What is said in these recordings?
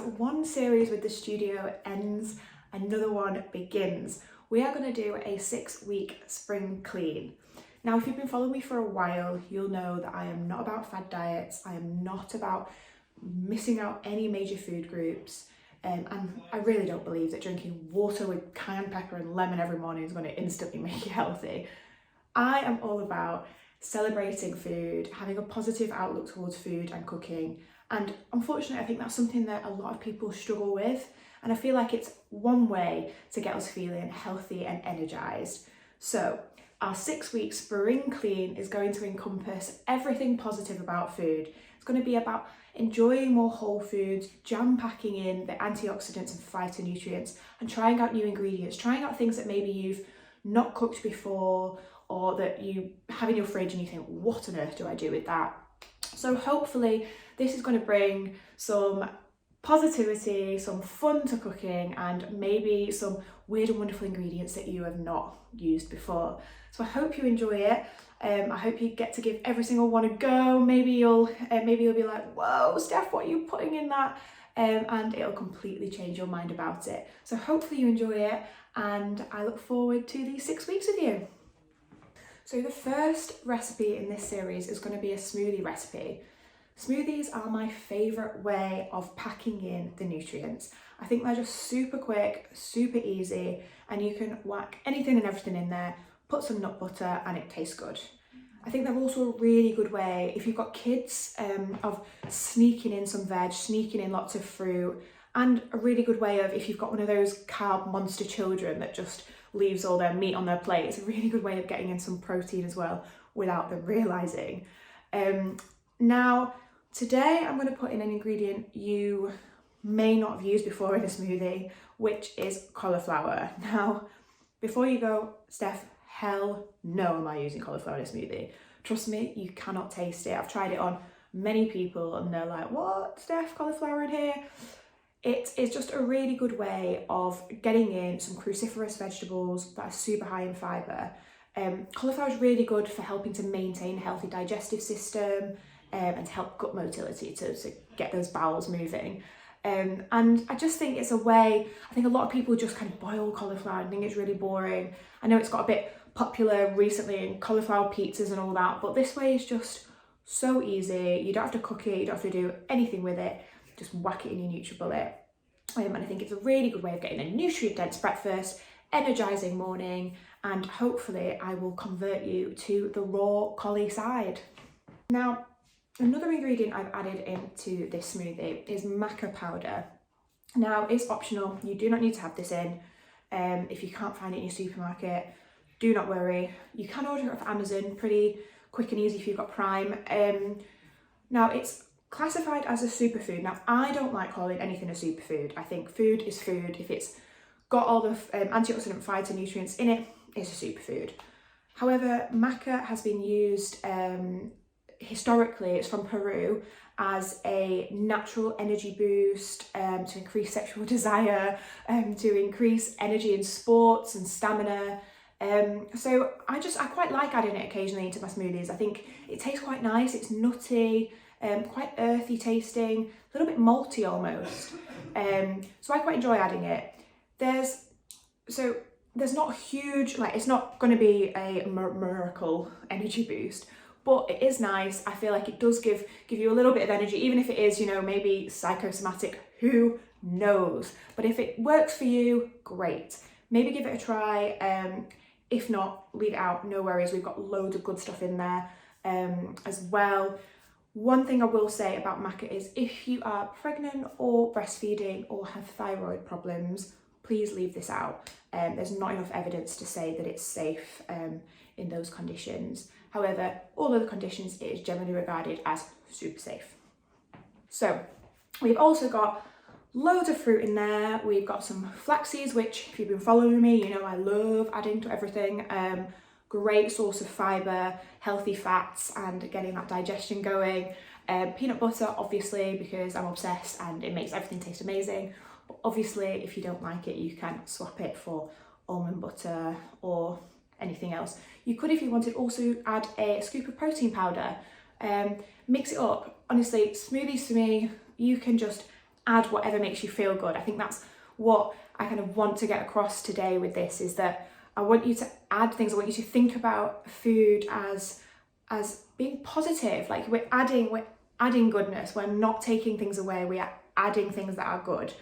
one series with the studio ends, another one begins. We are going to do a 6-week spring clean. Now, if you've been following me for a while, you'll know that I am not about fad diets. I am not about missing out any major food groups. And I really don't believe that drinking water with cayenne pepper and lemon every morning is going to instantly make you healthy. I am all about celebrating food, having a positive outlook towards food and cooking. And unfortunately, I think that's something that a lot of people struggle with. And I feel like it's one way to get us feeling healthy and energized. So our 6-week spring clean is going to encompass everything positive about food. It's going to be about enjoying more whole foods, jam-packing in the antioxidants and phytonutrients, and trying out new ingredients, trying out things that maybe you've not cooked before, or that you have in your fridge and you think, what on earth do I do with that? So hopefully this is going to bring some positivity, some fun to cooking, and maybe some weird and wonderful ingredients that you have not used before. So I hope you enjoy it. I hope you get to give every single one a go. Maybe you'll be like, whoa, Steph, what are you putting in that? And it'll completely change your mind about it. So hopefully you enjoy it, and I look forward to these 6 weeks with you. So the first recipe in this series is going to be a smoothie recipe. Smoothies are my favourite way of packing in the nutrients. I think they're just super quick, super easy, and you can whack anything and everything in there, put some nut butter, and it tastes good. I think they're also a really good way, if you've got kids, of sneaking in some veg, sneaking in lots of fruit, and a really good way of, if you've got one of those carb monster children that just leaves all their meat on their plate, it's a really good way of getting in some protein as well without them realising. Now, today I'm going to put in an ingredient you may not have used before in a smoothie, which is cauliflower. Now, before you go, Steph, hell no am I using cauliflower in a smoothie. Trust me, you cannot taste it. I've tried it on many people and they're like, what, Steph, cauliflower in here? It is just a really good way of getting in some cruciferous vegetables that are super high in fibre. Cauliflower is really good for helping to maintain a healthy digestive system and to help gut motility, to get those bowels moving. And I just think it's a way, I think a lot of people just kind of boil cauliflower and think it's really boring. I know it's got a bit popular recently in cauliflower pizzas and all that, but this way is just so easy. You don't have to cook it, you don't have to do anything with it. Just whack it in your NutriBullet. And I think it's a really good way of getting a nutrient-dense breakfast, energising morning, and hopefully I will convert you to the raw cauli side. Now, another ingredient I've added into this smoothie is maca powder. Now, it's optional. You do not need to have this in. If you can't find it in your supermarket, do not worry. You can order it off Amazon pretty quick and easy if you've got Prime. Now, it's classified as a superfood. Now, I don't like calling anything a superfood. I think food is food. If it's got all the antioxidant phytonutrients in it, it's a superfood. However, maca has been used historically, it's from Peru, as a natural energy boost, to increase sexual desire, to increase energy in sports and stamina. So I quite like adding it occasionally into my smoothies. I think it tastes quite nice. It's nutty, quite earthy tasting, a little bit malty almost. So I quite enjoy adding it. There's not huge, like it's not going to be a miracle energy boost, but it is nice. I feel like it does give you a little bit of energy, even if it is, maybe psychosomatic, who knows? But if it works for you, great. Maybe give it a try. If not, leave it out, no worries. We've got loads of good stuff in there as well. One thing I will say about maca is if you are pregnant or breastfeeding or have thyroid problems, please leave this out. There's not enough evidence to say that it's safe in those conditions. However, all other conditions, it is generally regarded as super safe. So we've also got loads of fruit in there. We've got some flax seeds, which if you've been following me, you know I love adding to everything. Great source of fibre, healthy fats, and getting that digestion going. Peanut butter, obviously, because I'm obsessed and it makes everything taste amazing. But obviously, if you don't like it, you can swap it for almond butter or anything else. You could, if you wanted, also add a scoop of protein powder. Mix it up. Honestly, smoothies for me, you can just add whatever makes you feel good. I think that's what I kind of want to get across today with this, is that I want you to add things. I want you to think about food as being positive. Like we're adding goodness. We're not taking things away. We are adding things that are good.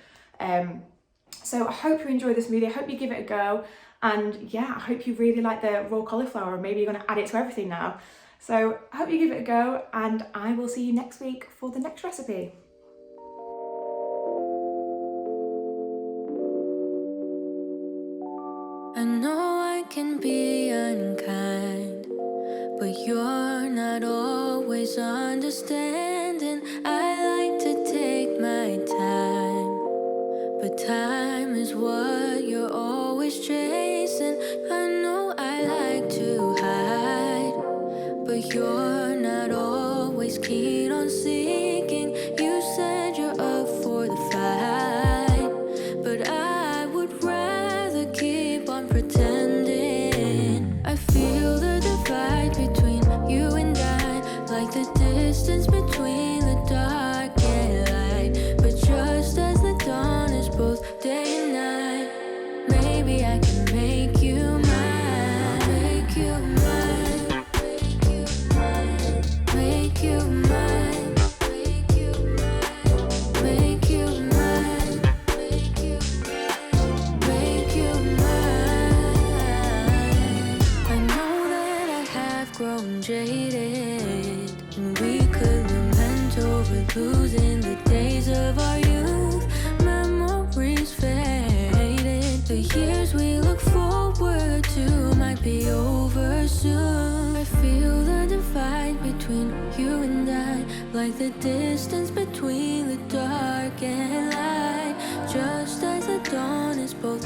So I hope you enjoy this smoothie. I hope you give it a go. And yeah, I hope you really like the raw cauliflower, and maybe you're going to add it to everything now. So I hope you give it a go, and I will see you next week for the next recipe. I know I can be unkind, but you're not always understanding. I like to take my time, but time is what you're always chasing. I know I like to hide, but you're not always keen on seeking. You said you're up for the fight, but I would rather keep on pretending. I feel the divide between you and I, like the distance between the dark and light. But just as the dawn is both day and night, maybe I can make you mine, make you mine, make you mine, make you mine, make you mine, make you mine, make you mine. I know that I have grown jaded, and we could lament over losing the days of our youth. Memories faded, the years we look forward to might be over soon. I feel the divide between you and I, like the distance between the dark and light. Just as the dawn is both